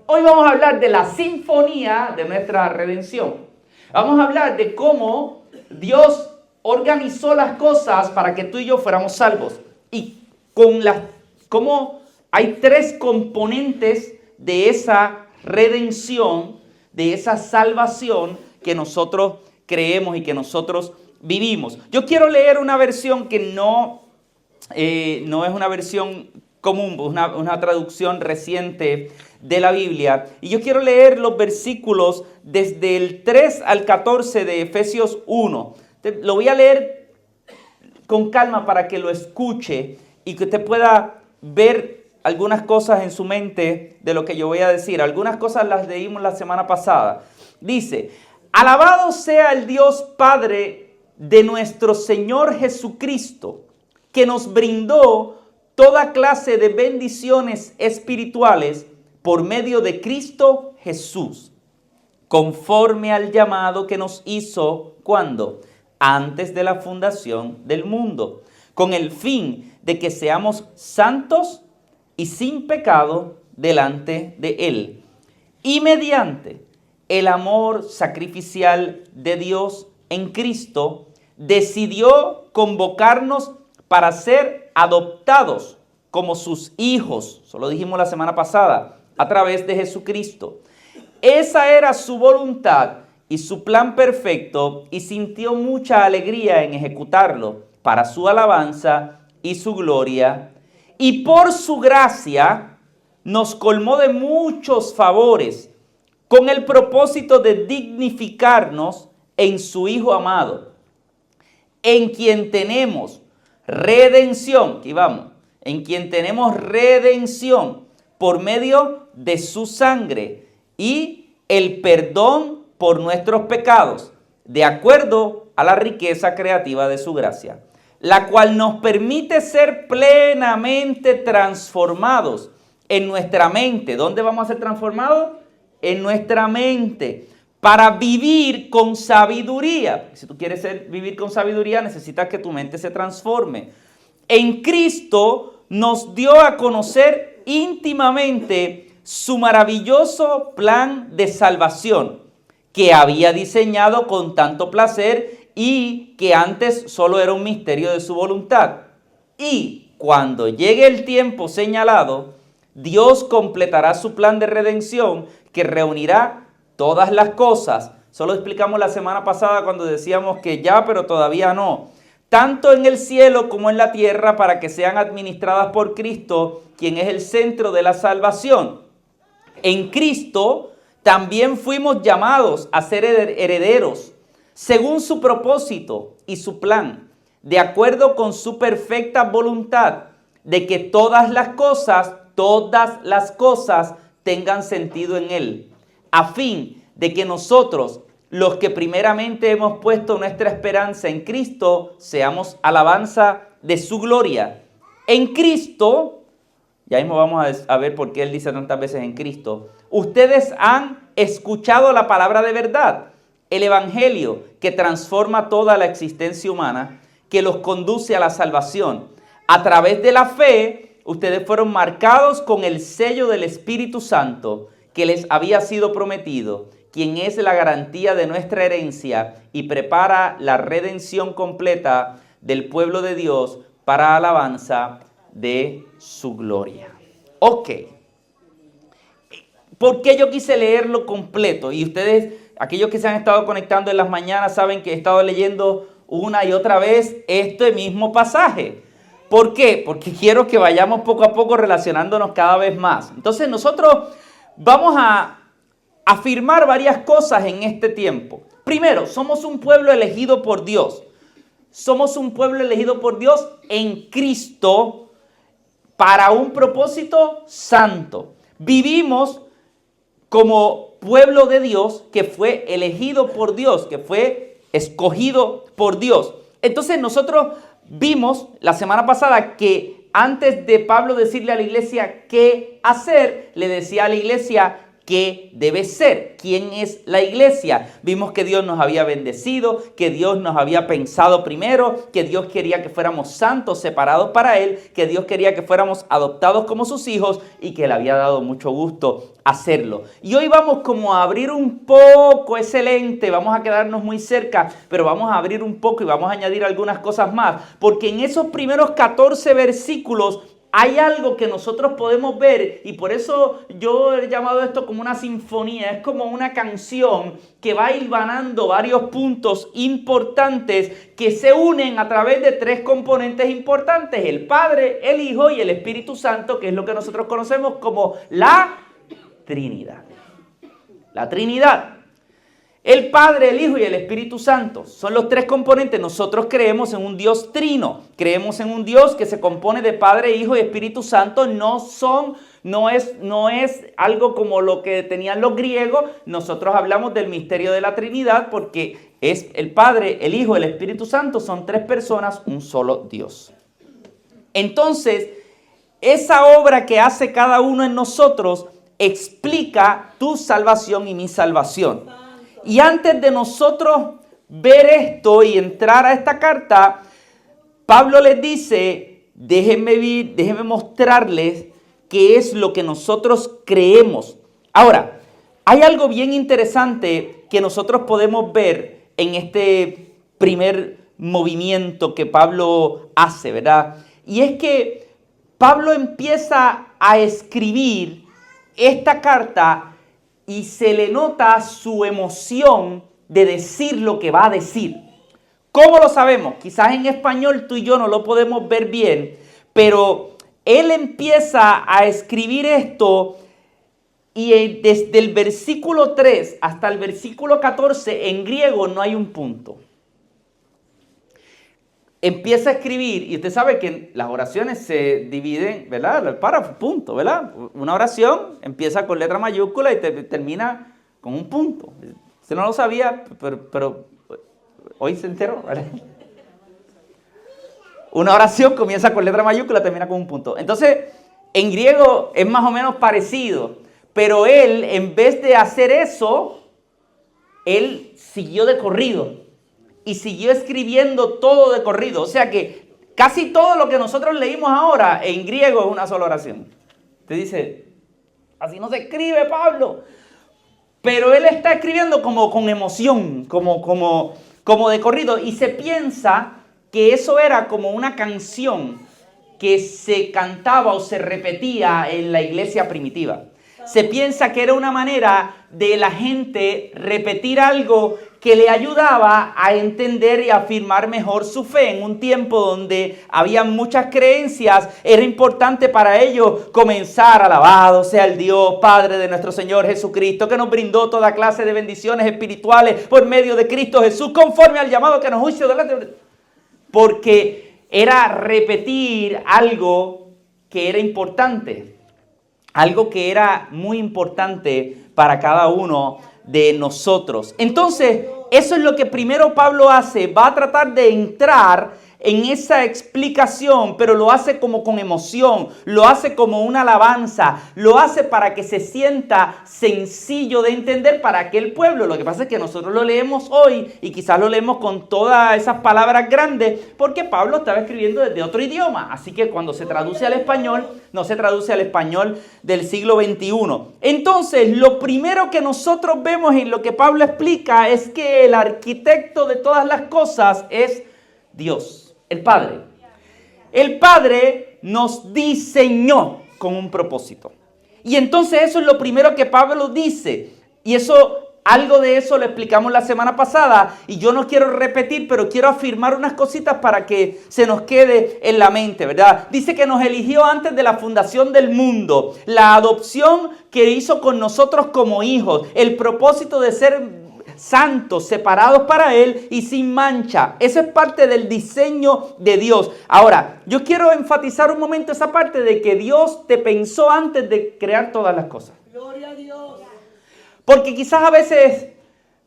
Hoy vamos a hablar de la sinfonía de nuestra redención. Vamos a hablar de cómo Dios organizó las cosas para que tú y yo fuéramos salvos. Y cómo hay tres componentes de esa redención, de esa salvación que nosotros creemos y que nosotros vivimos. Yo quiero leer una versión que no es una versión común, una traducción reciente de la Biblia. Y yo quiero leer los versículos desde el 3 al 14 de Efesios 1. Lo voy a leer con calma para que lo escuche y que usted pueda ver algunas cosas en su mente de lo que yo voy a decir. Algunas cosas las leímos la semana pasada. Dice: alabado sea el Dios Padre de nuestro Señor Jesucristo, que nos brindó toda clase de bendiciones espirituales por medio de Cristo Jesús, conforme al llamado que nos hizo, ¿cuándo? Antes de la fundación del mundo, con el fin de que seamos santos y sin pecado delante de Él. Y mediante el amor sacrificial de Dios en Cristo, decidió convocarnos para ser adoptados como sus hijos. Eso lo dijimos la semana pasada, a través de Jesucristo. Esa era su voluntad y su plan perfecto, y sintió mucha alegría en ejecutarlo para su alabanza y su gloria. Y por su gracia nos colmó de muchos favores, con el propósito de dignificarnos en su Hijo amado, en quien tenemos redención, aquí vamos, en quien tenemos redención por medio de su sangre y el perdón por nuestros pecados, de acuerdo a la riqueza creativa de su gracia, la cual nos permite ser plenamente transformados en nuestra mente. ¿Dónde vamos a ser transformados? En nuestra mente, para vivir con sabiduría. Si tú quieres vivir con sabiduría, necesitas que tu mente se transforme. En Cristo nos dio a conocer íntimamente su maravilloso plan de salvación, que había diseñado con tanto placer y que antes solo era un misterio de su voluntad. Y cuando llegue el tiempo señalado, Dios completará su plan de redención, que reunirá todas las cosas. Solo explicamos la semana pasada cuando decíamos que ya, pero todavía no. Tanto en el cielo como en la tierra, para que sean administradas por Cristo, quien es el centro de la salvación. En Cristo también fuimos llamados a ser herederos, según su propósito y su plan, de acuerdo con su perfecta voluntad, de que todas las cosas tengan sentido en Él, a fin de que nosotros, los que primeramente hemos puesto nuestra esperanza en Cristo, seamos alabanza de su gloria. En Cristo, ya mismo vamos a ver por qué Él dice tantas veces en Cristo, ustedes han escuchado la palabra de verdad, el evangelio que transforma toda la existencia humana, que los conduce a la salvación. A través de la fe, ustedes fueron marcados con el sello del Espíritu Santo que les había sido prometido, quien es la garantía de nuestra herencia y prepara la redención completa del pueblo de Dios para alabanza de su gloria. Ok. ¿Por qué yo quise leerlo completo? Y ustedes, aquellos que se han estado conectando en las mañanas, saben que he estado leyendo una y otra vez este mismo pasaje. ¿Por qué? Porque quiero que vayamos poco a poco relacionándonos cada vez más. Entonces nosotros vamos a afirmar varias cosas en este tiempo. Primero, somos un pueblo elegido por Dios. Somos un pueblo elegido por Dios en Cristo para un propósito santo. Vivimos como pueblo de Dios que fue elegido por Dios, que fue escogido por Dios. Entonces nosotros vimos la semana pasada que antes de Pablo decirle a la iglesia qué hacer, le decía a la iglesia qué debe ser, quién es la iglesia. Vimos que Dios nos había bendecido, que Dios nos había pensado primero, que Dios quería que fuéramos santos, separados para Él, que Dios quería que fuéramos adoptados como sus hijos y que le había dado mucho gusto hacerlo. Y hoy vamos como a abrir un poco ese lente, vamos a quedarnos muy cerca, pero vamos a abrir un poco y vamos a añadir algunas cosas más, porque en esos primeros 14 versículos hay algo que nosotros podemos ver, y por eso yo he llamado esto como una sinfonía. Es como una canción que va hilvanando varios puntos importantes que se unen a través de tres componentes importantes: el Padre, el Hijo y el Espíritu Santo, que es lo que nosotros conocemos como la Trinidad. La Trinidad. El Padre, el Hijo y el Espíritu Santo son los tres componentes. Nosotros creemos en un Dios trino. Creemos en un Dios que se compone de Padre, Hijo y Espíritu Santo. No es algo como lo que tenían los griegos. Nosotros hablamos del misterio de la Trinidad porque es el Padre, el Hijo y el Espíritu Santo. Son tres personas, un solo Dios. Entonces, esa obra que hace cada uno en nosotros explica tu salvación y mi salvación. Y antes de nosotros ver esto y entrar a esta carta, Pablo les dice, déjenme mostrarles qué es lo que nosotros creemos. Ahora, hay algo bien interesante que nosotros podemos ver en este primer movimiento que Pablo hace, ¿verdad? Y es que Pablo empieza a escribir esta carta y se le nota su emoción de decir lo que va a decir. ¿Cómo lo sabemos? Quizás en español tú y yo no lo podemos ver bien, pero él empieza a escribir esto y desde el versículo 3 hasta el versículo 14 en griego no hay un punto. Empieza a escribir, y usted sabe que las oraciones se dividen, ¿verdad? El párrafo, punto, ¿verdad? Una oración empieza con letra mayúscula y termina con un punto. Usted no lo sabía, pero hoy se enteró, ¿verdad? Una oración comienza con letra mayúscula y termina con un punto. Entonces, en griego es más o menos parecido, pero él, en vez de hacer eso, él siguió de corrido. Y siguió escribiendo todo de corrido. O sea que casi todo lo que nosotros leímos ahora en griego es una sola oración. Usted dice, así no se escribe, Pablo. Pero él está escribiendo como con emoción, como de corrido. Y se piensa que eso era como una canción que se cantaba o se repetía en la iglesia primitiva. Se piensa que era una manera de la gente repetir algo que le ayudaba a entender y afirmar mejor su fe. En un tiempo donde había muchas creencias, era importante para ellos comenzar: alabado sea el Dios Padre de nuestro Señor Jesucristo, que nos brindó toda clase de bendiciones espirituales por medio de Cristo Jesús, conforme al llamado que nos hizo delante. Porque era repetir algo que era importante. Algo que era muy importante para cada uno de nosotros. Entonces, eso es lo que primero Pablo hace. Va a tratar de entrar en esa explicación, pero lo hace como con emoción, lo hace como una alabanza, lo hace para que se sienta sencillo de entender para aquel pueblo. Lo que pasa es que nosotros lo leemos hoy y quizás lo leemos con todas esas palabras grandes porque Pablo estaba escribiendo desde otro idioma. Así que cuando se traduce al español, no se traduce al español del siglo XXI. Entonces, lo primero que nosotros vemos en lo que Pablo explica es que el arquitecto de todas las cosas es Dios. El Padre. El Padre nos diseñó con un propósito. Y entonces eso es lo primero que Pablo dice. Y algo de eso lo explicamos la semana pasada. Y yo no quiero repetir, pero quiero afirmar unas cositas para que se nos quede en la mente, ¿verdad? Dice que nos eligió antes de la fundación del mundo. La adopción que hizo con nosotros como hijos. El propósito de ser santos, separados para Él y sin mancha. Esa es parte del diseño de Dios. Ahora, yo quiero enfatizar un momento esa parte de que Dios te pensó antes de crear todas las cosas. Gloria a Dios. Porque quizás a veces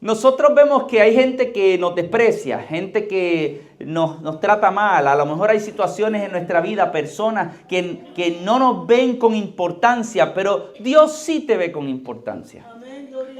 nosotros vemos que hay gente que nos desprecia, gente que nos trata mal. A lo mejor hay situaciones en nuestra vida, personas que no nos ven con importancia, pero Dios sí te ve con importancia.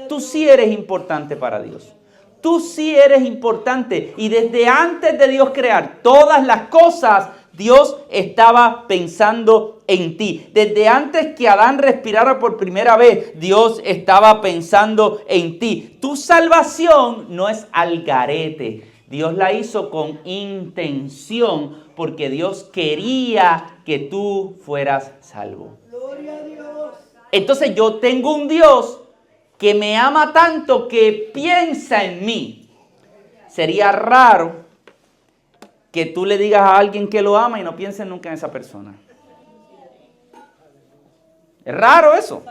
Tú sí eres importante para Dios. Tú sí eres importante. Y desde antes de Dios crear todas las cosas, Dios estaba pensando en ti. Desde antes que Adán respirara por primera vez, Dios estaba pensando en ti. Tu salvación no es al garete. Dios la hizo con intención porque Dios quería que tú fueras salvo. Gloria a Dios. Entonces yo tengo un Dios que me ama tanto que piensa en mí. Sería raro que tú le digas a alguien que lo ama y no pienses nunca en esa persona. Es raro eso.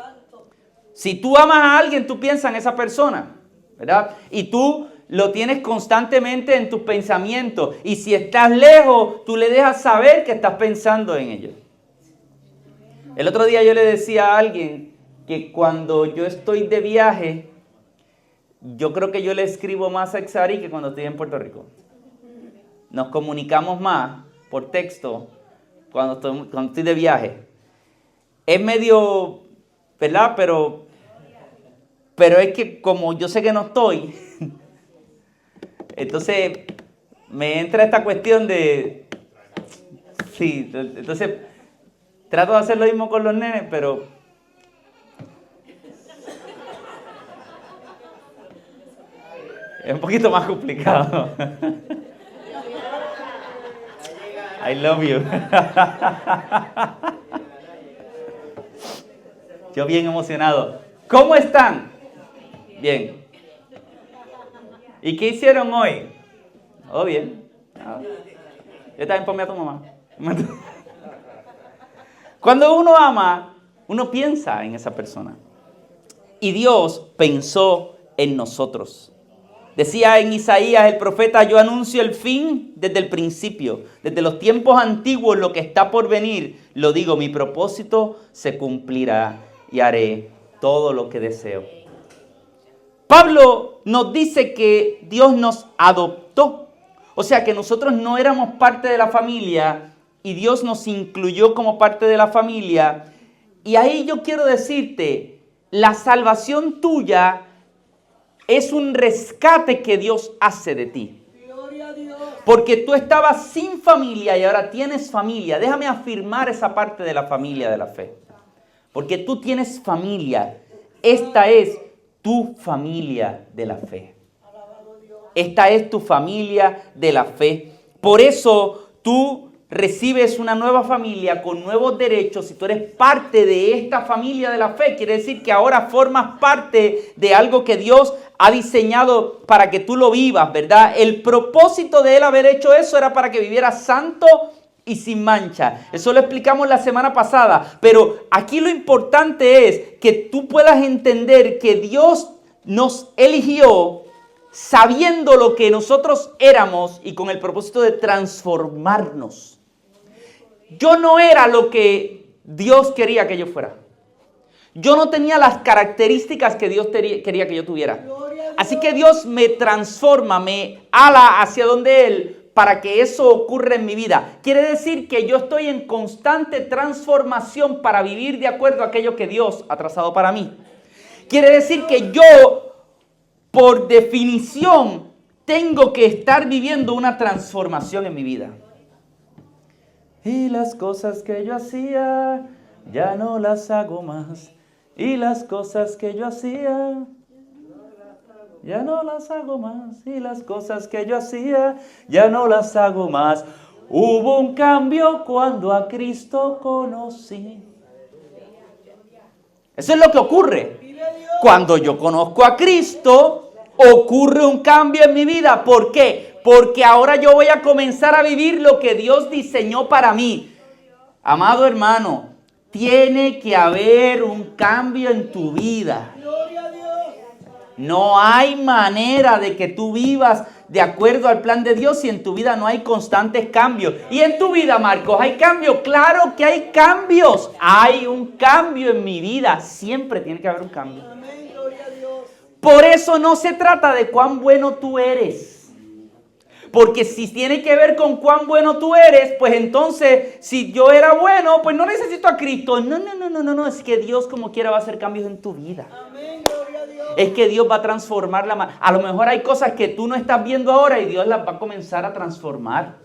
Si tú amas a alguien, tú piensas en esa persona, ¿verdad? Y tú lo tienes constantemente en tus pensamientos. Y si estás lejos, tú le dejas saber que estás pensando en ellos. El otro día yo le decía a alguien que cuando yo estoy de viaje, yo creo que yo le escribo más a Exari que cuando estoy en Puerto Rico. Nos comunicamos más por texto cuando estoy de viaje. Es medio, ¿verdad? Pero es que como yo sé que no estoy, entonces me entra esta cuestión de... Sí, entonces trato de hacer lo mismo con los nenes, pero... es un poquito más complicado. I love you. Yo bien emocionado. ¿Cómo están? Bien. ¿Y qué hicieron hoy? Oh, bien. Yo también ponme a tu mamá. Cuando uno ama, uno piensa en esa persona. Y Dios pensó en nosotros. Decía en Isaías el profeta, yo anuncio el fin desde el principio, desde los tiempos antiguos, lo que está por venir. Lo digo, mi propósito se cumplirá y haré todo lo que deseo. Pablo nos dice que Dios nos adoptó. O sea que nosotros no éramos parte de la familia y Dios nos incluyó como parte de la familia. Y ahí yo quiero decirte, la salvación tuya es un rescate que Dios hace de ti. Gloria a Dios. Porque tú estabas sin familia y ahora tienes familia. Déjame afirmar esa parte de la familia de la fe. Porque tú tienes familia. Esta es tu familia de la fe. Esta es tu familia de la fe. Por eso tú recibes una nueva familia con nuevos derechos. Si tú eres parte de esta familia de la fe, quiere decir que ahora formas parte de algo que Dios ha diseñado para que tú lo vivas, ¿verdad? El propósito de Él haber hecho eso era para que vivieras santo y sin mancha. Eso lo explicamos la semana pasada. Pero aquí lo importante es que tú puedas entender que Dios nos eligió sabiendo lo que nosotros éramos y con el propósito de transformarnos. Yo no era lo que Dios quería que yo fuera. Yo no tenía las características que Dios quería que yo tuviera. Así que Dios me transforma, me ala hacia donde Él para que eso ocurra en mi vida. Quiere decir que yo estoy en constante transformación para vivir de acuerdo a aquello que Dios ha trazado para mí. Quiere decir que yo, por definición, tengo que estar viviendo una transformación en mi vida. Y las cosas que yo hacía, ya no las hago más. Y las cosas que yo hacía, ya no las hago más. Y las cosas que yo hacía, ya no las hago más. Hubo un cambio cuando a Cristo conocí. Eso es lo que ocurre. Cuando yo conozco a Cristo, ocurre un cambio en mi vida. ¿Por qué? Porque ahora yo voy a comenzar a vivir lo que Dios diseñó para mí. Amado hermano, tiene que haber un cambio en tu vida. No hay manera de que tú vivas de acuerdo al plan de Dios si en tu vida no hay constantes cambios. Y en tu vida, Marcos, ¿hay cambios? Claro que hay cambios. Hay un cambio en mi vida. Siempre tiene que haber un cambio. Por eso no se trata de cuán bueno tú eres. Porque si tiene que ver con cuán bueno tú eres, pues entonces, si yo era bueno, pues no necesito a Cristo. No, es que Dios como quiera va a hacer cambios en tu vida. Amén, gloria a Dios. Es que Dios va a transformar a lo mejor hay cosas que tú no estás viendo ahora y Dios las va a comenzar a transformar.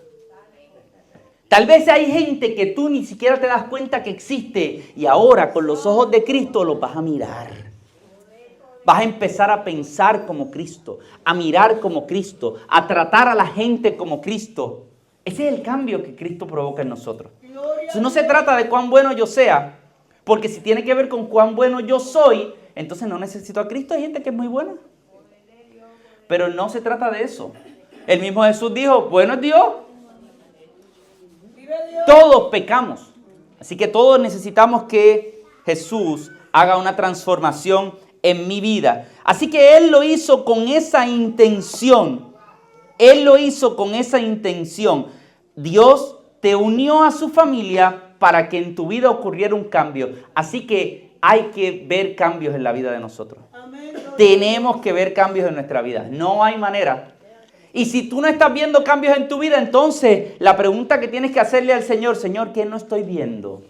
Tal vez hay gente que tú ni siquiera te das cuenta que existe y ahora con los ojos de Cristo los vas a mirar. Vas a empezar a pensar como Cristo, a mirar como Cristo, a tratar a la gente como Cristo. Ese es el cambio que Cristo provoca en nosotros. Entonces no se trata de cuán bueno yo sea, porque si tiene que ver con cuán bueno yo soy, entonces no necesito a Cristo. Hay gente que es muy buena. Pero no se trata de eso. El mismo Jesús dijo, bueno es Dios. Todos pecamos. Así que todos necesitamos que Jesús haga una transformación en mi vida. Así que Él lo hizo con esa intención. Él lo hizo con esa intención. Dios te unió a su familia para que en tu vida ocurriera un cambio. Así que hay que ver cambios en la vida de nosotros. Amén. Tenemos que ver cambios en nuestra vida. No hay manera. Y si tú no estás viendo cambios en tu vida, entonces la pregunta que tienes que hacerle al Señor, Señor, ¿qué no estoy viendo?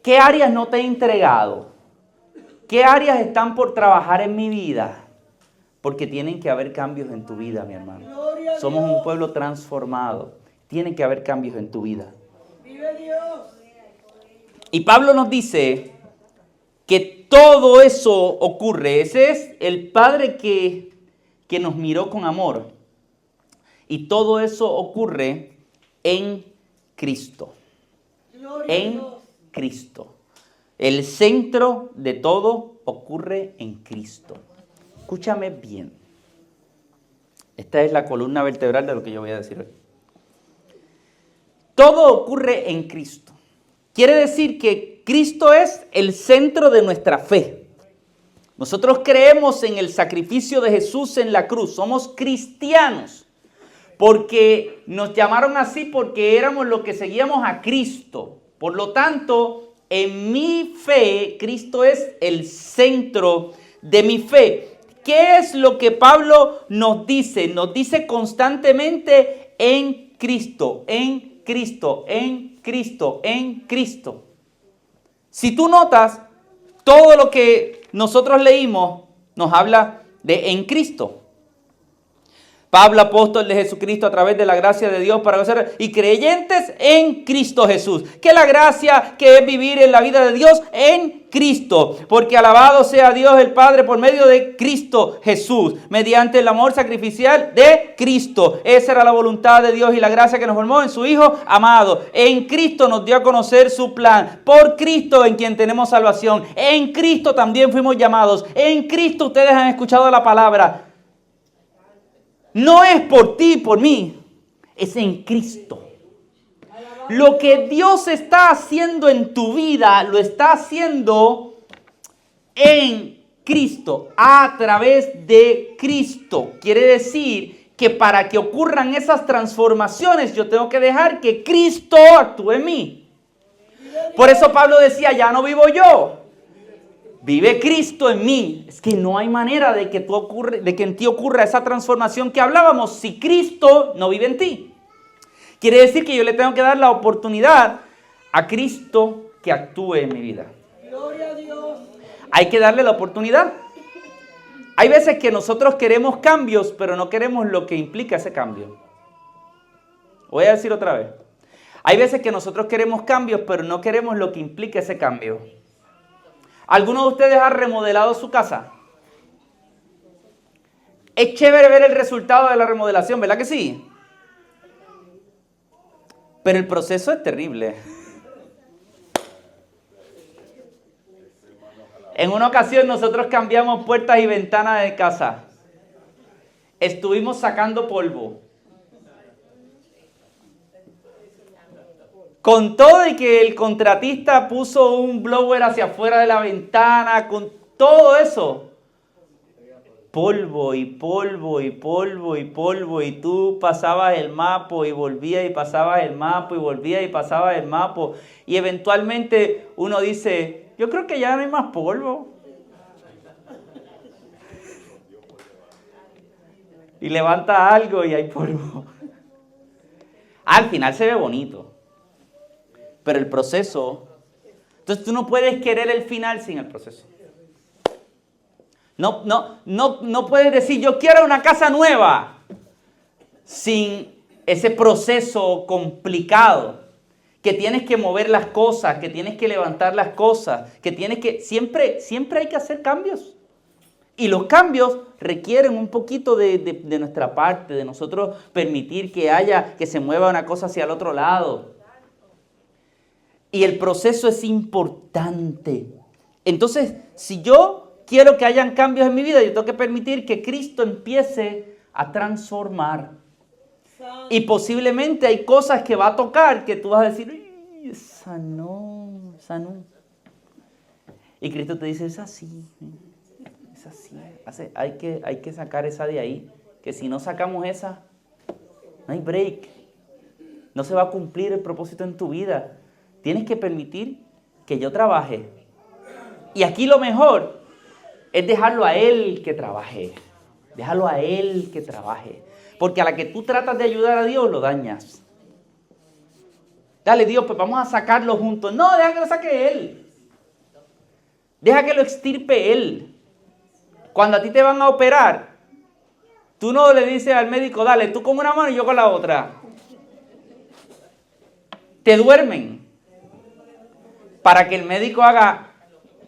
¿Qué áreas no te he entregado? ¿Qué áreas están por trabajar en mi vida? Porque tienen que haber cambios en tu vida, mi hermano. Somos un pueblo transformado. Tiene que haber cambios en tu vida. ¡Vive Dios! Y Pablo nos dice que todo eso ocurre. Ese es el Padre que nos miró con amor. Y todo eso ocurre en Cristo. En Cristo. El centro de todo ocurre en Cristo. Escúchame bien. Esta es la columna vertebral de lo que yo voy a decir hoy. Todo ocurre en Cristo. Quiere decir que Cristo es el centro de nuestra fe. Nosotros creemos en el sacrificio de Jesús en la cruz. Somos cristianos. Porque nos llamaron así porque éramos los que seguíamos a Cristo. Por lo tanto, en mi fe, Cristo es el centro de mi fe. ¿Qué es lo que Pablo nos dice? Nos dice constantemente en Cristo, en Cristo, en Cristo, en Cristo. Si tú notas, todo lo que nosotros leímos nos habla de en Cristo. Pablo, apóstol de Jesucristo, a través de la gracia de Dios para ser y creyentes en Cristo Jesús. Que la gracia que es vivir en la vida de Dios en Cristo. Porque alabado sea Dios el Padre por medio de Cristo Jesús. Mediante el amor sacrificial de Cristo. Esa era la voluntad de Dios y la gracia que nos formó en su Hijo amado. En Cristo nos dio a conocer su plan. Por Cristo en quien tenemos salvación. En Cristo también fuimos llamados. En Cristo ustedes han escuchado la palabra. No es por ti, por mí, es en Cristo. Lo que Dios está haciendo en tu vida, lo está haciendo en Cristo, a través de Cristo. Quiere decir que para que ocurran esas transformaciones, yo tengo que dejar que Cristo actúe en mí. Por eso Pablo decía, ya no vivo yo. Vive Cristo en mí. Es que no hay manera de que en ti ocurra esa transformación que hablábamos si Cristo no vive en ti. Quiere decir que yo le tengo que dar la oportunidad a Cristo que actúe en mi vida. Gloria a Dios. Hay que darle la oportunidad. Hay veces que nosotros queremos cambios, pero no queremos lo que implica ese cambio. Voy a decir otra vez. Hay veces que nosotros queremos cambios, pero no queremos lo que implica ese cambio. ¿Alguno de ustedes ha remodelado su casa? Es chévere ver el resultado de la remodelación, ¿verdad que sí? Pero el proceso es terrible. En una ocasión nosotros cambiamos puertas y ventanas de casa. Estuvimos sacando polvo. Con todo y que el contratista puso un blower hacia afuera de la ventana, con todo eso. Polvo y polvo y polvo y polvo y tú pasabas el mapa y volvías y pasabas el mapa y volvías y pasabas el mapa. Y eventualmente uno dice, yo creo que ya no hay más polvo. y levanta algo y hay polvo. Al final se ve bonito, pero el proceso... Entonces tú no puedes querer el final sin el proceso. No puedes decir, yo quiero una casa nueva, sin ese proceso complicado, que tienes que mover las cosas, que tienes que levantar las cosas, que tienes que... Siempre hay que hacer cambios. Y los cambios requieren un poquito de nuestra parte, de nosotros permitir que se mueva una cosa hacia el otro lado. Y el proceso es importante. Entonces, si yo quiero que hayan cambios en mi vida, yo tengo que permitir que Cristo empiece a transformar. Y posiblemente hay cosas que va a tocar que tú vas a decir, esa no. Y Cristo te dice, es así. Hay que sacar esa de ahí. Que si no sacamos esa, no hay break. No se va a cumplir el propósito en tu vida. Tienes que permitir que yo trabaje. Y aquí lo mejor es dejarlo a Él que trabaje. Déjalo a Él que trabaje. Porque a la que tú tratas de ayudar a Dios, lo dañas. Dale, Dios, pues vamos a sacarlo juntos. No, deja que lo saque Él. Deja que lo extirpe Él. Cuando a ti te van a operar, tú no le dices al médico, dale, tú con una mano y yo con la otra. Te duermen para que el médico haga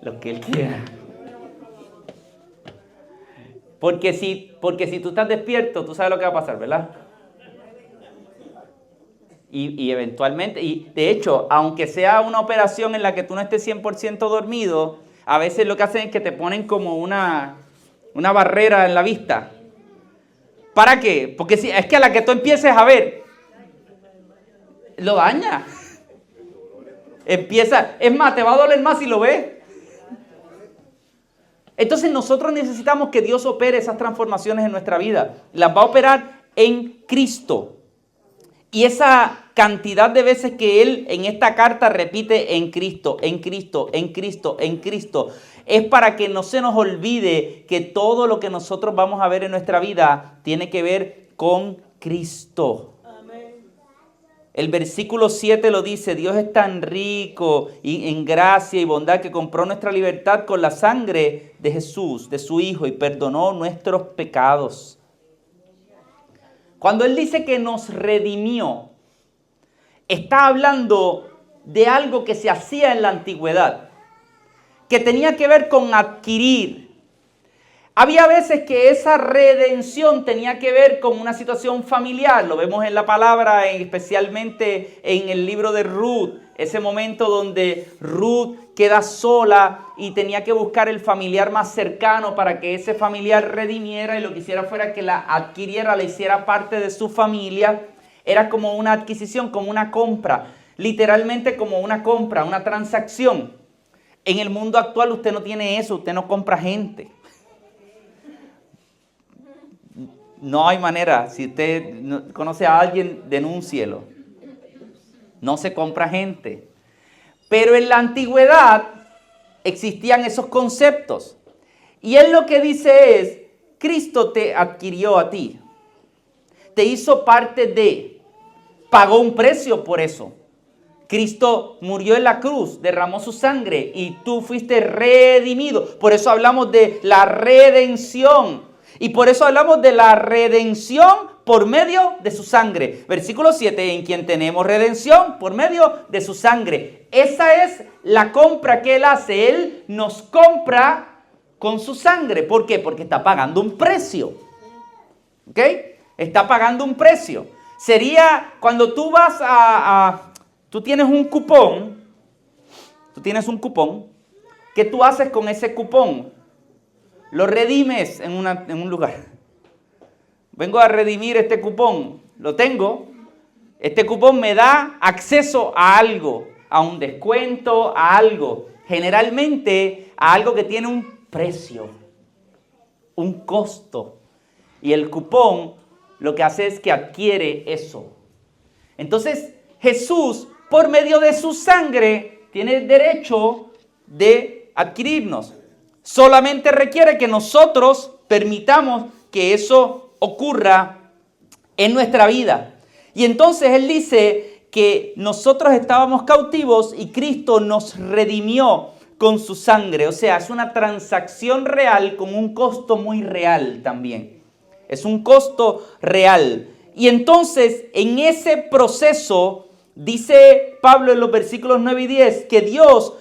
lo que él quiera. Porque si tú estás despierto, tú sabes lo que va a pasar, ¿verdad? Y eventualmente, y de hecho, aunque sea una operación en la que tú no estés 100% dormido, a veces lo que hacen es que te ponen como una barrera en la vista. ¿Para qué? Porque si es que a la que tú empieces a ver, lo daña. Es más, te va a doler más si lo ves. Entonces nosotros necesitamos que Dios opere esas transformaciones en nuestra vida. Las va a operar en Cristo. Y esa cantidad de veces que Él en esta carta repite en Cristo, en Cristo, en Cristo, en Cristo, es para que no se nos olvide que todo lo que nosotros vamos a ver en nuestra vida tiene que ver con Cristo. El versículo 7 lo dice, Dios es tan rico en gracia y bondad que compró nuestra libertad con la sangre de Jesús, de su Hijo, y perdonó nuestros pecados. Cuando Él dice que nos redimió, está hablando de algo que se hacía en la antigüedad, que tenía que ver con adquirir. Había veces que esa redención tenía que ver con una situación familiar. Lo vemos en la palabra, especialmente en el libro de Ruth. Ese momento donde Ruth queda sola y tenía que buscar el familiar más cercano para que ese familiar redimiera y lo que hiciera fuera que la adquiriera, la hiciera parte de su familia. Era como una adquisición, como una compra. Literalmente como una compra, una transacción. En el mundo actual usted no tiene eso, usted no compra gente. No hay manera. Si usted conoce a alguien, denúncielo. No se compra gente. Pero en la antigüedad existían esos conceptos. Y Él lo que dice es, Cristo te adquirió a ti. Te hizo parte de. Pagó un precio por eso. Cristo murió en la cruz, derramó su sangre y tú fuiste redimido. Por eso hablamos de la redención. Y por eso hablamos de la redención por medio de su sangre. Versículo 7, en quien tenemos redención por medio de su sangre. Esa es la compra que Él hace. Él nos compra con su sangre. ¿Por qué? Porque está pagando un precio. ¿Ok? Está pagando un precio. Sería cuando tú vas tú tienes un cupón. ¿Qué tú haces con ese cupón? Lo redimes en un lugar. Vengo a redimir este cupón. Lo tengo. Este cupón me da acceso a algo, a un descuento, a algo. Generalmente a algo que tiene un precio, un costo. Y el cupón lo que hace es que adquiere eso. Entonces Jesús, por medio de su sangre, tiene el derecho de adquirirnos. Solamente requiere que nosotros permitamos que eso ocurra en nuestra vida. Y entonces Él dice que nosotros estábamos cautivos y Cristo nos redimió con su sangre. O sea, es una transacción real con un costo muy real también. Es un costo real. Y entonces, en ese proceso, dice Pablo en los versículos 9 y 10, que Dios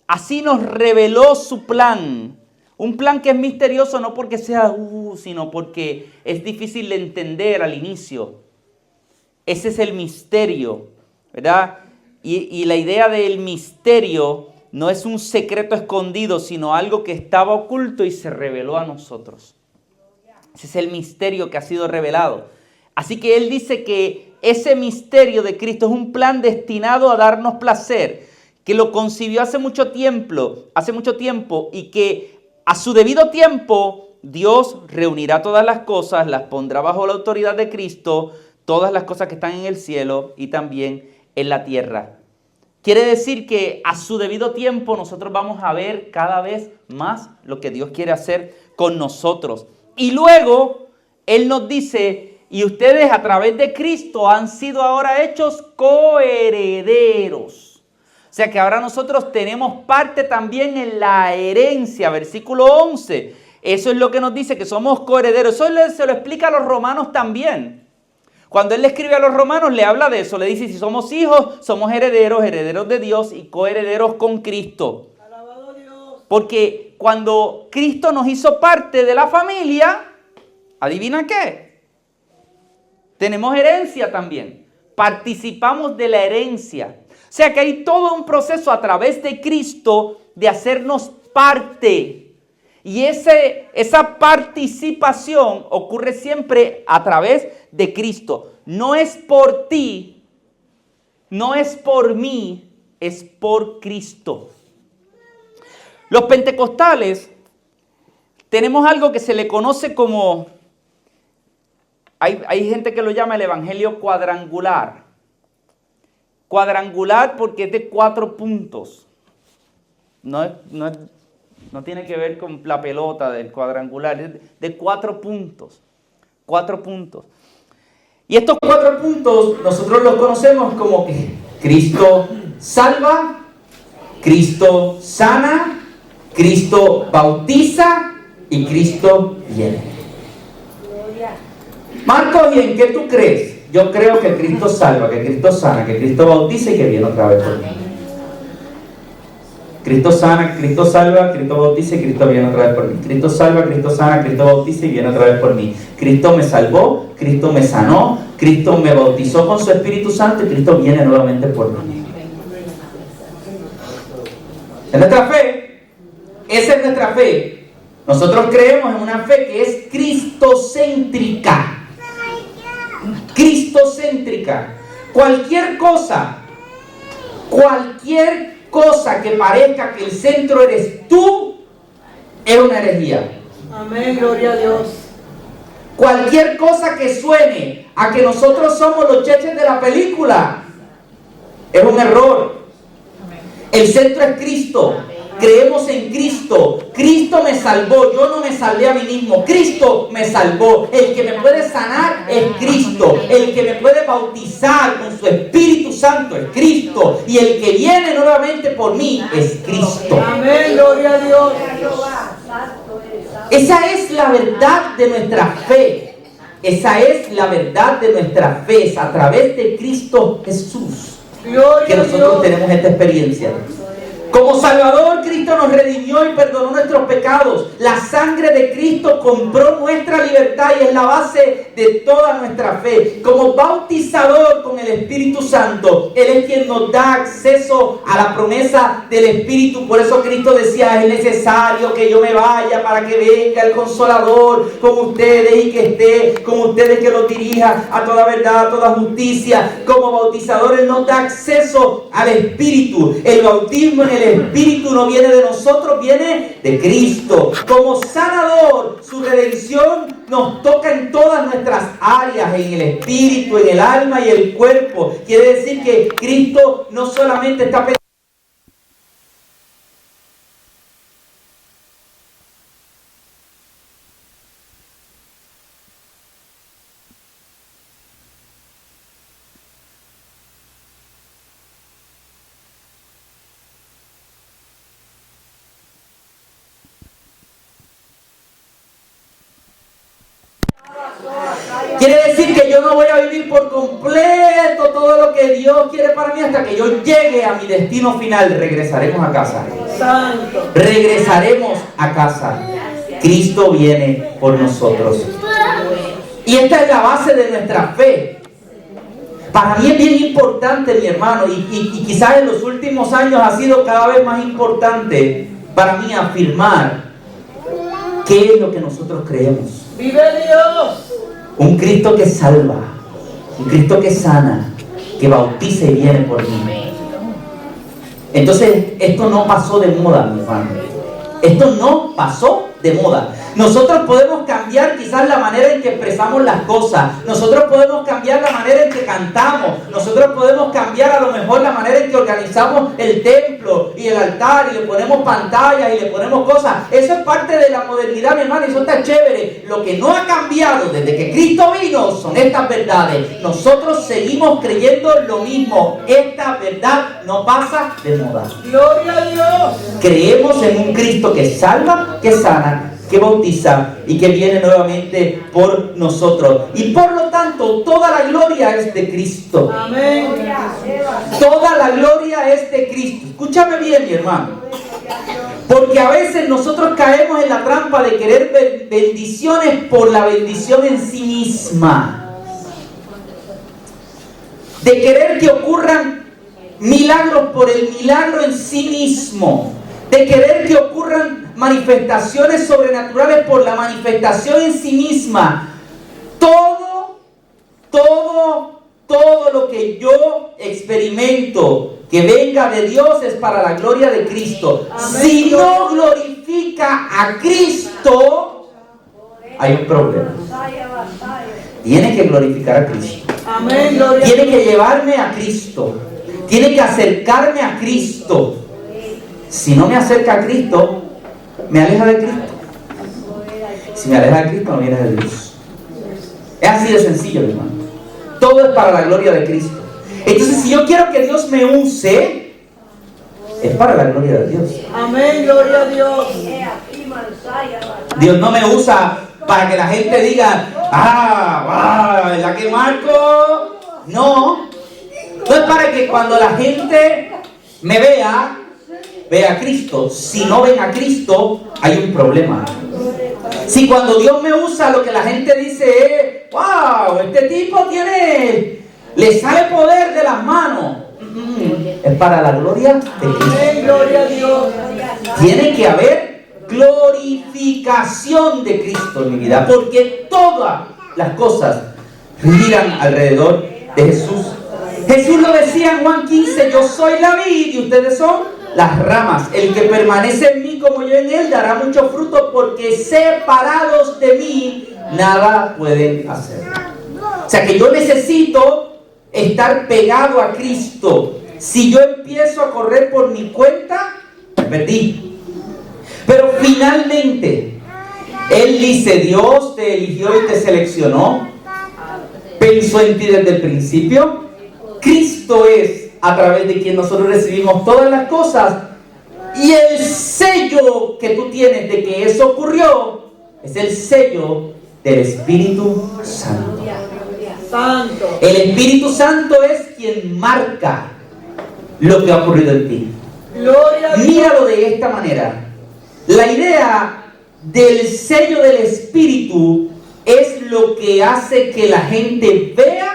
así nos reveló su plan. Un plan que es misterioso no porque sea, sino porque es difícil de entender al inicio. Ese es el misterio, ¿verdad? Y la idea del misterio no es un secreto escondido, sino algo que estaba oculto y se reveló a nosotros. Ese es el misterio que ha sido revelado. Así que Él dice que ese misterio de Cristo es un plan destinado a darnos placer, que lo concibió hace mucho tiempo y que a su debido tiempo Dios reunirá todas las cosas, las pondrá bajo la autoridad de Cristo, todas las cosas que están en el cielo y también en la tierra. Quiere decir que a su debido tiempo nosotros vamos a ver cada vez más lo que Dios quiere hacer con nosotros. Y luego Él nos dice, y ustedes a través de Cristo han sido ahora hechos coherederos. O sea que ahora nosotros tenemos parte también en la herencia, versículo 11. Eso es lo que nos dice, que somos coherederos. Eso se lo explica a los romanos también. Cuando Él le escribe a los romanos, le habla de eso. Le dice, si somos hijos, somos herederos, herederos de Dios y coherederos con Cristo. Alabado Dios. Porque cuando Cristo nos hizo parte de la familia, ¿adivina qué? Tenemos herencia también. Participamos de la herencia. O sea que hay todo un proceso a través de Cristo de hacernos parte. Y esa participación ocurre siempre a través de Cristo. No es por ti, no es por mí, es por Cristo. Los pentecostales tenemos algo que se le conoce como, hay gente que lo llama el evangelio cuadrangular. Cuadrangular porque es de 4 puntos. No tiene que ver con la pelota del cuadrangular, es de 4 puntos. 4 puntos. Y estos 4 puntos nosotros los conocemos como que Cristo salva, Cristo sana, Cristo bautiza y Cristo viene. Marco, ¿y en qué tú crees? Yo creo que Cristo salva, que Cristo sana, que Cristo bautiza y que viene otra vez por mí. Cristo sana, Cristo salva, Cristo bautiza y Cristo viene otra vez por mí. Cristo salva, Cristo sana, Cristo bautiza y viene otra vez por mí. Cristo me salvó, Cristo me sanó, Cristo me bautizó con su Espíritu Santo y Cristo viene nuevamente por mí. Es nuestra fe. Esa es nuestra fe. Nosotros creemos en una fe que es cristocéntrica. Cristocéntrica. Cualquier cosa que parezca que el centro eres tú, es una herejía. Amén, gloria a Dios. Cualquier cosa que suene a que nosotros somos los cheches de la película, es un error. El centro es Cristo. Creemos en Cristo. Cristo me salvó. Yo no me salvé a mí mismo. Cristo me salvó. El que me puede sanar es Cristo. El que me puede bautizar con su Espíritu Santo es Cristo. Y el que viene nuevamente por mí es Cristo. Amén, gloria a Dios. Esa es la verdad de nuestra fe. Esa es la verdad de nuestra fe. Es a través de Cristo Jesús que nosotros tenemos esta experiencia. Como Salvador, Cristo nos redimió y perdonó nuestros pecados. La sangre de Cristo compró nuestra libertad y es la base de toda nuestra fe. Como bautizador con el Espíritu Santo, Él es quien nos da acceso a la promesa del Espíritu. Por eso Cristo decía, es necesario que yo me vaya para que venga el Consolador con ustedes y que esté con ustedes, que los dirija a toda verdad, a toda justicia. Como bautizador, Él nos da acceso al Espíritu. El bautismo en el Espíritu no viene de nosotros, viene de Cristo. Como sanador, su redención nos toca en todas nuestras áreas, en el espíritu, en el alma y el cuerpo. Quiere decir que Cristo no solamente está pensando Quiere decir que yo no voy a vivir por completo todo lo que Dios quiere para mí hasta que yo llegue a mi destino final. Regresaremos a casa. Santo. Regresaremos a casa. Cristo viene por nosotros. Y esta es la base de nuestra fe. Para mí es bien importante, mi hermano, y quizás en los últimos años ha sido cada vez más importante para mí afirmar qué es lo que nosotros creemos. ¡Vive Dios! Un Cristo que salva, un Cristo que sana, que bautiza y viene por mí. Entonces, esto no pasó de moda, mi hermano. Esto no pasó de moda. Nosotros podemos cambiar quizás la manera en que expresamos las cosas. Nosotros podemos cambiar la manera en que cantamos. Nosotros podemos cambiar a lo mejor la manera en que organizamos el templo y el altar y le ponemos pantallas y le ponemos cosas. Eso es parte de la modernidad, mi hermano, y eso está chévere. Lo que no ha cambiado desde que Cristo vino son estas verdades. Nosotros seguimos creyendo lo mismo. Esta verdad no pasa de moda. ¡Gloria a Dios! Creemos en un Cristo que salva, que sana, que bautiza y que viene nuevamente por nosotros. Y por lo tanto, toda la gloria es de Cristo. Amén. Toda la gloria es de Cristo. Escúchame bien, mi hermano. Porque a veces nosotros caemos en la trampa de querer bendiciones por la bendición en sí misma. De querer que ocurran milagros por el milagro en sí mismo. De querer que ocurran manifestaciones sobrenaturales por la manifestación en sí misma. Todo lo que yo experimento que venga de Dios es para la gloria de Cristo. Amén. Si no glorifica a Cristo, hay un problema. Tiene que glorificar a Cristo. Amén. Gloria a Tiene Dios. que llevarme a Cristo. Tiene que acercarme a Cristo. Si no me acerca a Cristo, me aleja de Cristo. Si me aleja de Cristo, no viene de Dios. Es así de sencillo, mi hermano. Todo es para la gloria de Cristo. Entonces, si yo quiero que Dios me use, es para la gloria de Dios. Amén. Gloria a Dios. Dios no me usa para que la gente diga, ¿verdad que Marco? No. No es para que cuando la gente me vea a Cristo. Si no ven a Cristo, hay un problema. Si cuando Dios me usa, lo que la gente dice es, wow, este tipo le sale poder de las manos. Es para la gloria de Cristo. Amén. Gloria a Dios. Tiene que haber glorificación de Cristo en mi vida, porque todas las cosas giran alrededor de Jesús. Jesús lo decía en Juan 15, yo soy la vid y ustedes son las ramas. El que permanece en mí como yo en él dará mucho fruto, porque separados de mí nada pueden hacer. O sea que yo necesito estar pegado a Cristo. Si yo empiezo a correr por mi cuenta, me perdí. Pero finalmente Él dice, Dios te eligió y te seleccionó, pensó en ti desde el principio. Cristo es a través de quien nosotros recibimos todas las cosas, y el sello que tú tienes de que eso ocurrió es el sello del Espíritu Santo. Santo. El Espíritu Santo es quien marca lo que ha ocurrido en ti. Gloria a Dios. Míralo de esta manera. La idea del sello del Espíritu es lo que hace que la gente vea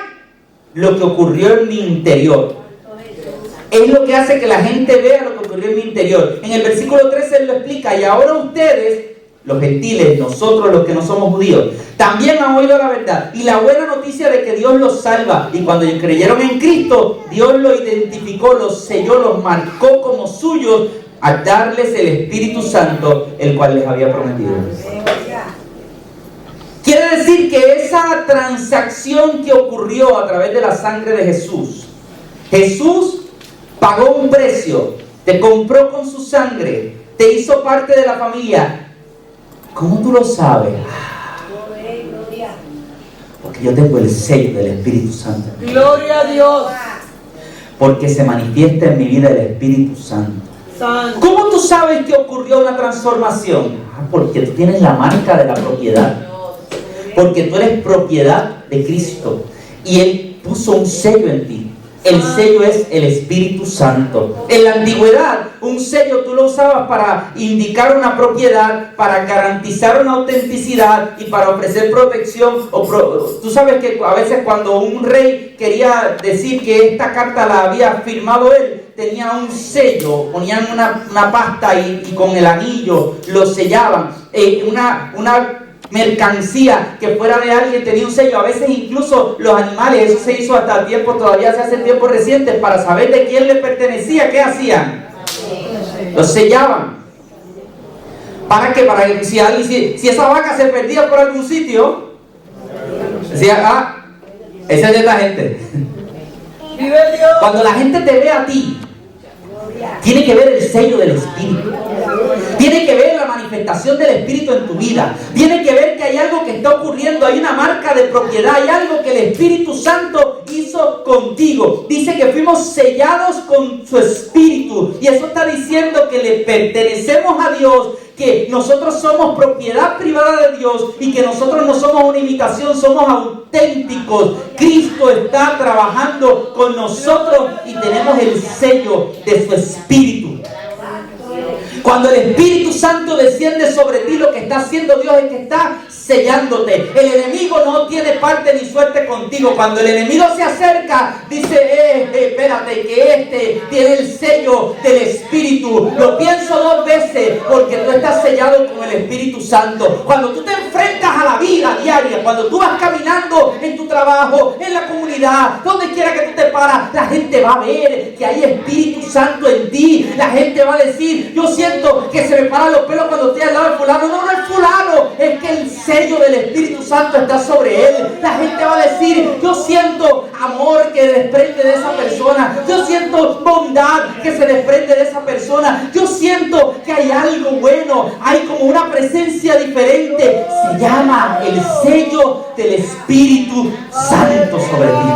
lo que ocurrió en mi interior. Es lo que hace que la gente vea lo que ocurrió en mi interior. En el versículo 13 Él lo explica. Y ahora ustedes, los gentiles, nosotros los que no somos judíos, también han oído la verdad y la buena noticia de que Dios los salva. Y cuando creyeron en Cristo, Dios los identificó, los selló, los marcó como suyos al darles el Espíritu Santo, el cual les había prometido. Quiere decir que esa transacción que ocurrió a través de la sangre de Jesús, Jesús pagó un precio, te compró con su sangre, te hizo parte de la familia. ¿Cómo tú lo sabes? Porque yo tengo el sello del Espíritu Santo. Gloria a Dios. Porque se manifiesta en mi vida el Espíritu Santo. Santo. ¿Cómo tú sabes que ocurrió una transformación? Porque tú tienes la marca de la propiedad. porque tú eres propiedad de Cristo y Él puso un sello en ti. El sello es el Espíritu Santo. En la antigüedad, un sello tú lo usabas para indicar una propiedad, para garantizar una autenticidad y para ofrecer protección. Tú sabes que a veces cuando un rey quería decir que esta carta la había firmado él, tenía un sello, ponían una pasta y con el anillo lo sellaban. Una mercancía que fuera de alguien tenía un sello. A veces incluso los animales, eso se hizo hasta tiempo, todavía se hace tiempos recientes, para saber de quién le pertenecía. ¿Qué hacían? Los sellaban. ¿Para qué? Para que si esa vaca se perdía por algún sitio, decía, esa es de esta gente. Cuando la gente te ve a ti, tiene que ver el sello del Espíritu. Tiene que ver la manifestación del Espíritu en tu vida. Tiene que ver que hay algo que está ocurriendo. Hay una marca de propiedad. Hay algo que el Espíritu Santo hizo contigo. Dice que fuimos sellados con su Espíritu. Y eso está diciendo que le pertenecemos a Dios, que nosotros somos propiedad privada de Dios y que nosotros no somos una imitación, somos auténticos. Cristo está trabajando con nosotros y tenemos el sello de su Espíritu. Cuando el Espíritu Santo desciende sobre ti, lo que está haciendo Dios es que está sellándote. El enemigo no tiene parte ni suerte contigo. Cuando el enemigo se acerca, dice, espérate, que este tiene el sello del Espíritu. Lo pienso 2 veces porque tú estás sellado con el Espíritu Santo. Cuando tú te enfrentas a la vida diaria, cuando tú vas caminando en tu trabajo, en la comunidad, donde quiera que tú te paras, la gente va a ver que hay Espíritu Santo en ti. La gente va a decir, yo siento que se me paran los pelos cuando estoy al lado de fulano. No es fulano, es que el sello del Espíritu Santo está sobre él. La gente va a decir, yo siento amor que desprende de esa persona, yo siento bondad que se desprende de esa persona, yo siento que hay algo bueno, hay como una presencia diferente. Se llama el sello del Espíritu Santo sobre ti.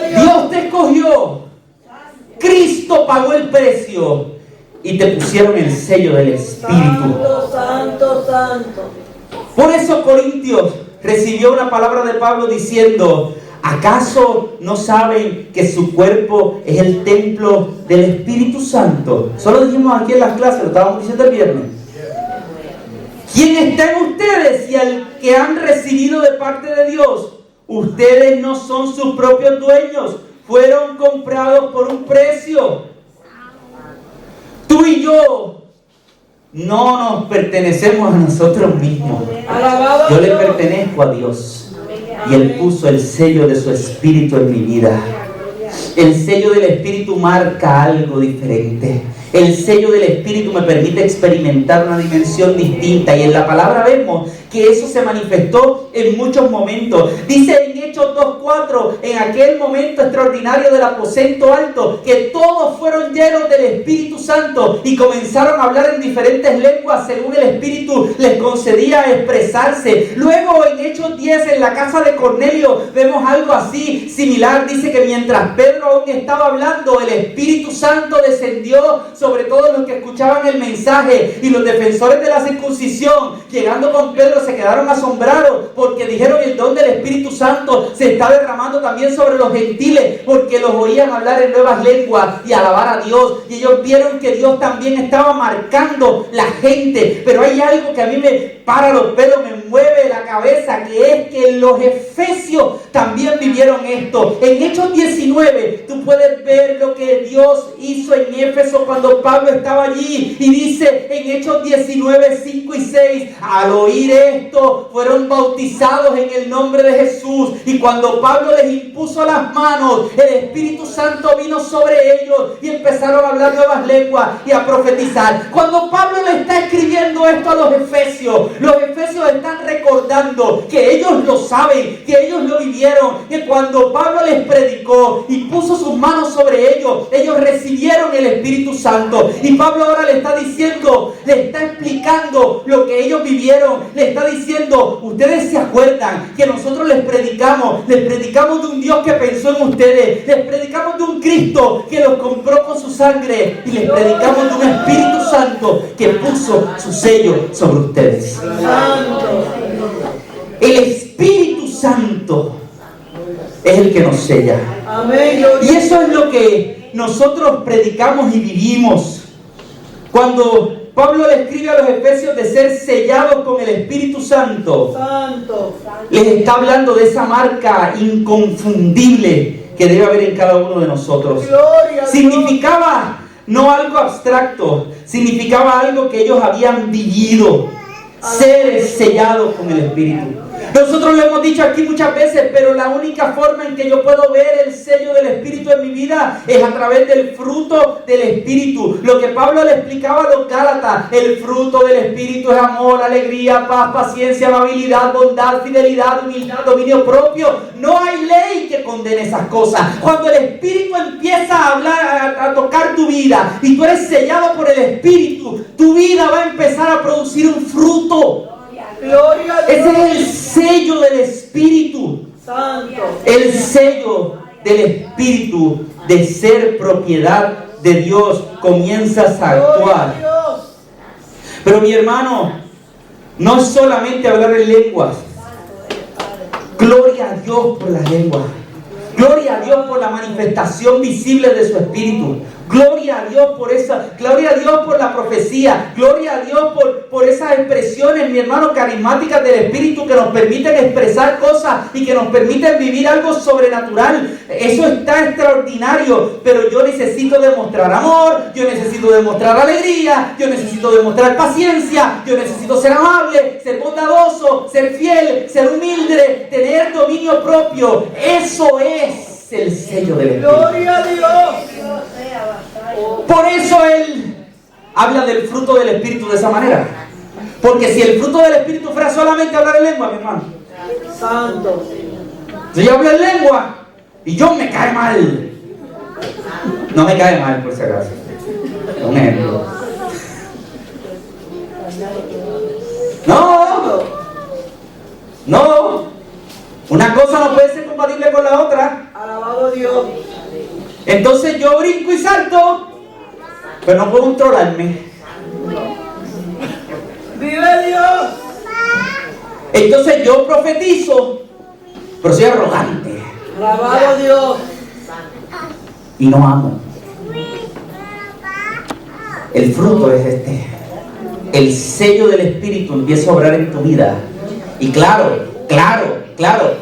Dios te escogió, Cristo pagó el precio y te pusieron el sello del Espíritu. Santo, santo. Por eso Corintios recibió una palabra de Pablo diciendo, ¿acaso no saben que su cuerpo es el templo del Espíritu Santo? Solo dijimos aquí en las clases, lo estábamos diciendo el viernes. ¿Quién está en ustedes y al que han recibido de parte de Dios? Ustedes no son sus propios dueños, fueron comprados por un precio. Tú y yo no nos pertenecemos a nosotros mismos. Yo le pertenezco a Dios y Él puso el sello de su Espíritu en mi vida. El sello del Espíritu marca algo diferente. El sello del Espíritu me permite experimentar una dimensión distinta, y en la palabra vemos que eso se manifestó en muchos momentos. Dice en Hechos 2:4, en aquel momento extraordinario del aposento alto, que todos fueron llenos del Espíritu Santo y comenzaron a hablar en diferentes lenguas según el Espíritu les concedía expresarse. Luego en Hechos 10, en la casa de Cornelio, vemos algo así similar. Dice que mientras Pedro aún estaba hablando, el Espíritu Santo descendió sobre todos los que escuchaban el mensaje, y los defensores de la circuncisión, llegando con Pedro, se quedaron asombrados porque dijeron, el don del Espíritu Santo se está derramando también sobre los gentiles, porque los oían hablar en nuevas lenguas y alabar a Dios, y ellos vieron que Dios también estaba marcando la gente. Pero hay algo que a mí me para los pelos, me mueve la cabeza, que es que los efesios también vivieron esto. En Hechos 19 tú puedes ver lo que Dios hizo en Éfeso cuando Pablo estaba allí, y dice en Hechos 19, 5 y 6, al oír esto fueron bautizados en el nombre de Jesús, y cuando Pablo les impuso las manos, el Espíritu Santo vino sobre ellos y empezaron a hablar nuevas lenguas y a profetizar. Cuando Pablo le está escribiendo esto a los efesios están recordando que ellos lo saben, que ellos lo vivieron, que cuando Pablo les predicó y puso sus manos sobre ellos, ellos recibieron el Espíritu Santo. Y Pablo ahora le está diciendo, le está explicando lo que ellos vivieron, le está diciendo, ustedes se acuerdan que nosotros les predicamos de un Dios que pensó en ustedes, les predicamos de un Cristo que los compró con su sangre, y les predicamos de un Espíritu Santo que puso su sello sobre ustedes. Santo. El Espíritu Santo es el que nos sella. Amén. Y eso es lo que nosotros predicamos y vivimos. Cuando Pablo le escribe a los Efesios de ser sellados con el Espíritu Santo, les está hablando de esa marca inconfundible que debe haber en cada uno de nosotros. Significaba no algo abstracto, significaba algo que ellos habían vivido, ser sellados con el Espíritu. Nosotros lo hemos dicho aquí muchas veces, pero la única forma en que yo puedo ver el sello del Espíritu en mi vida es a través del fruto del Espíritu. Lo que Pablo le explicaba a los Gálatas, el fruto del Espíritu es amor, alegría, paz, paciencia, amabilidad, bondad, fidelidad, humildad, dominio propio. No hay ley que condene esas cosas. Cuando el Espíritu empieza a hablar, a tocar tu vida y tú eres sellado por el Espíritu, tu vida va a empezar a producir un fruto. Gloria a Dios. Ese es el sello del Espíritu. Santo. El sello del Espíritu de ser propiedad de Dios. Comienzas a Gloria a actuar. Dios. Pero mi hermano, no es solamente hablar en lenguas. Gloria a Dios por las lenguas. Gloria a Dios por la manifestación visible de su Espíritu. Gloria a Dios por esa, gloria a Dios por la profecía, gloria a Dios por esas expresiones, mi hermano, carismáticas del Espíritu que nos permiten expresar cosas y que nos permiten vivir algo sobrenatural. Eso está extraordinario, pero yo necesito demostrar amor, yo necesito demostrar alegría, yo necesito demostrar paciencia, yo necesito ser amable, ser bondadoso, ser fiel, ser humilde, tener dominio propio. Eso es el sello del Espíritu. Gloria a Dios. Por eso él habla del fruto del Espíritu de esa manera. Porque si el fruto del Espíritu fuera solamente hablar en lengua, mi hermano, Santo. si yo hablo en lengua y yo me cae mal, no me cae mal por si acaso, un ejemplo. No, una cosa no puede ser compatible con la otra. Alabado a Dios. Entonces yo brinco y salto, pero no puedo controlarme. Vive Dios. Entonces yo profetizo, pero soy arrogante Alabado a Dios. y no amo. El fruto es este. El sello del Espíritu empieza a obrar en tu vida. Y claro,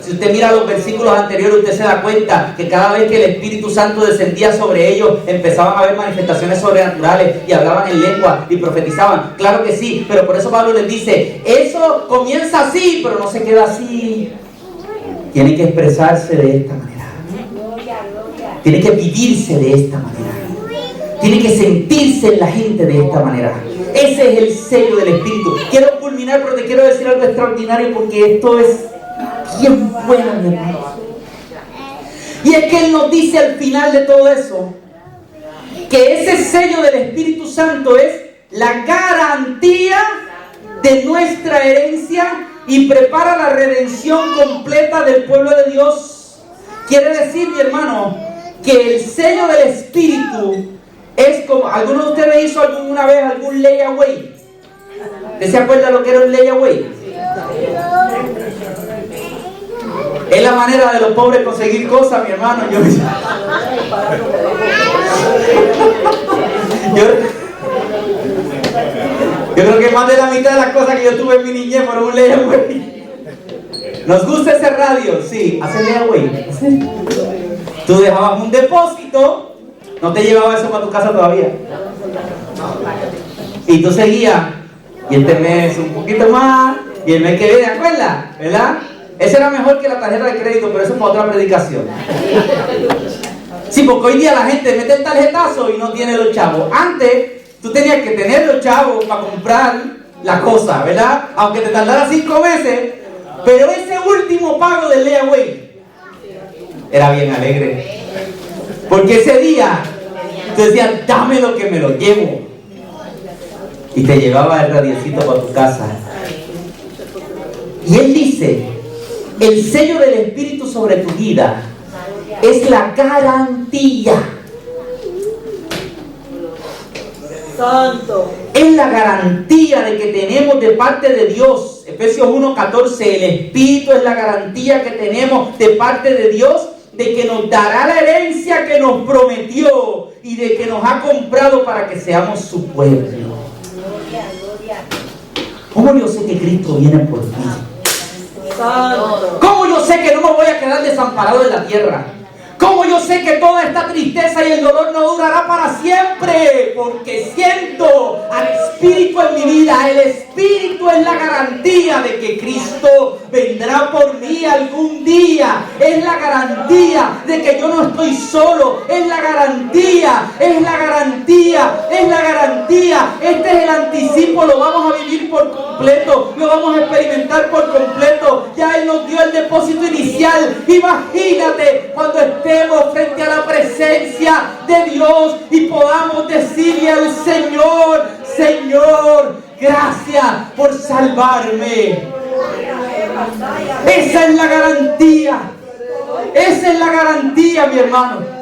si usted mira los versículos anteriores, usted se da cuenta que cada vez que el Espíritu Santo descendía sobre ellos, empezaban a haber manifestaciones sobrenaturales y hablaban en lengua y profetizaban. Claro que sí, pero por eso Pablo les dice, eso comienza así, pero no se queda así. Tiene que expresarse de esta manera. Tiene que vivirse de esta manera. Tiene que sentirse en la gente de esta manera. Ese es el sello del Espíritu. Quiero culminar, pero te quiero decir algo extraordinario porque esto es bien bueno, mi hermano. Y es que Él nos dice al final de todo eso que ese sello del Espíritu Santo es la garantía de nuestra herencia y prepara la redención completa del pueblo de Dios. Quiere decir, mi hermano, que el sello del Espíritu es como, ¿alguno de ustedes hizo alguna vez algún layaway? ¿Usted se acuerda lo que era un layaway? Es la manera de los pobres conseguir cosas, mi hermano. Yo creo que más de la mitad de las cosas que yo tuve en mi niñez fueron un layaway. ¿Nos gusta ese radio? Sí, hace layaway. Tú dejabas un depósito. No te llevaba eso para tu casa todavía. Y tú seguías. Y este mes un poquito más. Y el mes que viene, ¿te acuerdas? ¿Verdad? Ese era mejor que la tarjeta de crédito, pero eso es para otra predicación. Sí, porque hoy día la gente mete el tarjetazo y no tiene los chavos. Antes, tú tenías que tener los chavos para comprar la cosa, ¿verdad? Aunque te tardara 5 meses. Pero ese último pago del layaway era bien alegre. Porque ese día tú decías, dame lo que me lo llevo. Y te llevaba el radiecito para tu casa. Y Él dice, el sello del Espíritu sobre tu vida es la garantía. Santo. Es la garantía de que tenemos tenemos de parte de Dios. Efesios 1:14, el Espíritu es la garantía que tenemos de parte de Dios de que nos dará la herencia que nos prometió y de que nos ha comprado para que seamos su pueblo. ¿Cómo yo sé que Cristo viene por mí? ¿Cómo yo sé que no me voy a quedar desamparado en la tierra? ¿Cómo yo sé que toda esta tristeza y el dolor no durará para siempre? Porque siento al Espíritu en mi vida. El Espíritu es la garantía de que Cristo vendrá por mí algún día. Es la garantía de que yo no estoy solo. Es la garantía, es la garantía, es la garantía. Este es el anticipo, lo vamos a vivir por completo, lo vamos a experimentar por completo. Ya Él nos dio el depósito inicial. Imagínate cuando estemos frente a la presencia de Dios y podamos decirle al Señor: Señor, gracias por salvarme. Esa es la garantía. Esa es la garantía, mi hermano.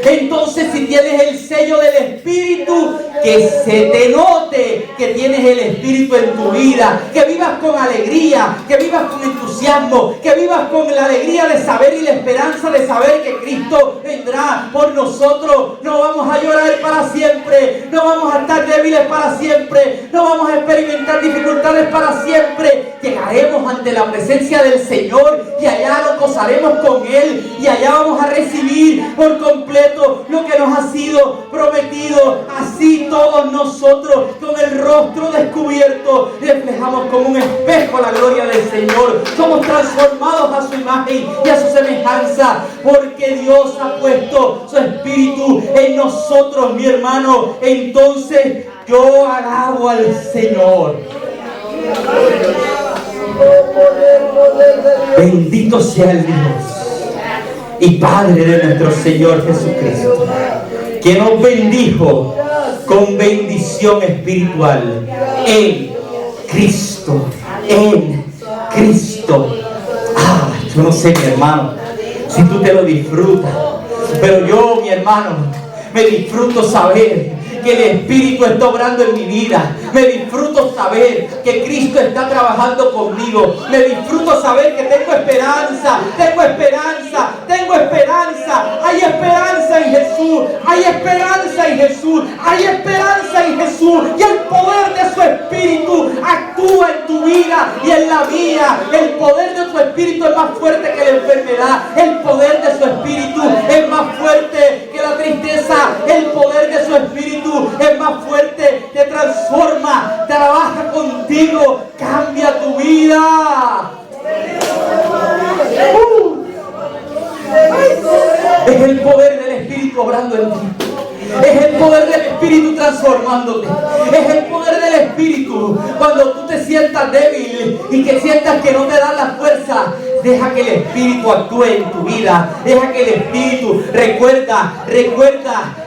Entonces, si tienes el sello del Espíritu, que se te note que tienes el Espíritu en tu vida, que vivas con alegría, que vivas con entusiasmo, que vivas con la alegría de saber y la esperanza de saber que Cristo vendrá por nosotros. No vamos a llorar para siempre, no vamos a estar débiles para siempre, no vamos a experimentar dificultades para siempre. Llegaremos ante la presencia del Señor y allá nos gozaremos con Él y allá vamos a recibir por completo lo que nos ha sido prometido. Así todos nosotros, con el rostro descubierto, reflejamos como un espejo la gloria del Señor. Somos transformados a su imagen y a su semejanza, porque Dios ha puesto su Espíritu en nosotros, mi hermano. Entonces yo alabo al Señor. Bendito sea el Dios y Padre de nuestro Señor Jesucristo, que nos bendijo con bendición espiritual en Cristo. En Cristo. Yo no sé, mi hermano, si tú te lo disfrutas, pero yo, mi hermano, me disfruto saber que el Espíritu está obrando en mi vida. Me disfruto saber que Cristo está trabajando conmigo. Me disfruto saber que tengo esperanza. Tengo esperanza. Tengo esperanza. Hay esperanza en Jesús. Hay esperanza en Jesús. Hay esperanza en Jesús. Y el poder de su Espíritu actúa en tu vida y en la mía. El poder de su Espíritu es más fuerte que la enfermedad. El poder de su Espíritu es más fuerte que la tristeza. El poder de su Espíritu es más fuerte, te transforma, trabaja contigo, cambia tu vida. Es el poder del Espíritu obrando en ti. Es el poder del Espíritu transformándote. Es el poder del Espíritu. Cuando tú te sientas débil y que sientas que no te dan la fuerza, deja que el Espíritu actúe en tu vida. Deja que el Espíritu, recuerda,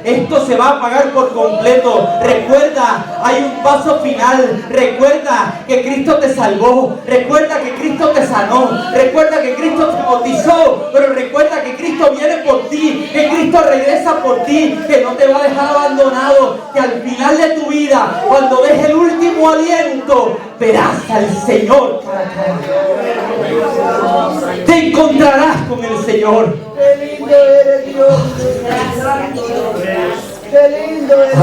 esto se va a pagar por completo. Recuerda, hay un paso final. Recuerda que Cristo te salvó. Recuerda que Cristo te sanó. Recuerda que Cristo te bautizó. Pero recuerda que Cristo viene por ti. Que Cristo regresa por ti. Que no te va a dejar abandonado. Que al final de tu vida, cuando deje el último aliento, verás al Señor cara a cara. Te encontrarás con el Señor. Qué lindo eres, Dios. Qué lindo eres.